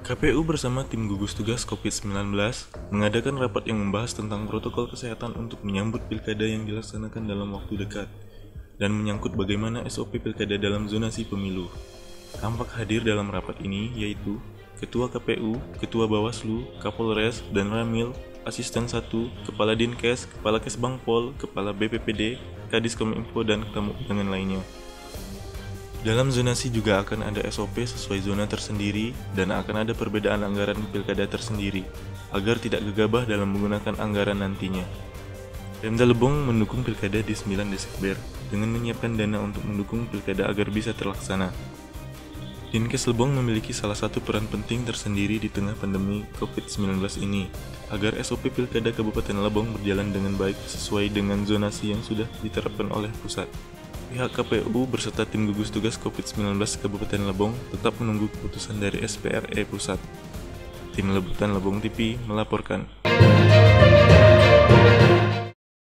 KPU bersama tim gugus tugas COVID-19 mengadakan rapat yang membahas tentang protokol kesehatan untuk menyambut pilkada yang dilaksanakan dalam waktu dekat dan menyangkut bagaimana SOP pilkada dalam zonasi pemilu. Tampak hadir dalam rapat ini yaitu Ketua KPU, Ketua Bawaslu, Kapolres, dan Ramil, Asisten 1, Kepala Dinkes, Kepala Kesbangpol, Kepala BPPD, Kadis Kominfo, dan tamu undangan lainnya. Dalam zonasi juga akan ada SOP sesuai zona tersendiri dan akan ada perbedaan anggaran pilkada tersendiri agar tidak gegabah dalam menggunakan anggaran nantinya. Pemda Lebong mendukung pilkada di 9 Desember dengan menyiapkan dana untuk mendukung pilkada agar bisa terlaksana. Dinkes Lebong memiliki salah satu peran penting tersendiri di tengah pandemi COVID-19 ini agar SOP pilkada Kabupaten Lebong berjalan dengan baik sesuai dengan zonasi yang sudah diterapkan oleh pusat. Pihak KPU beserta tim gugus tugas COVID-19 Kabupaten Lebong tetap menunggu keputusan dari SPRE Pusat. Tim Liputan Lebong TV melaporkan.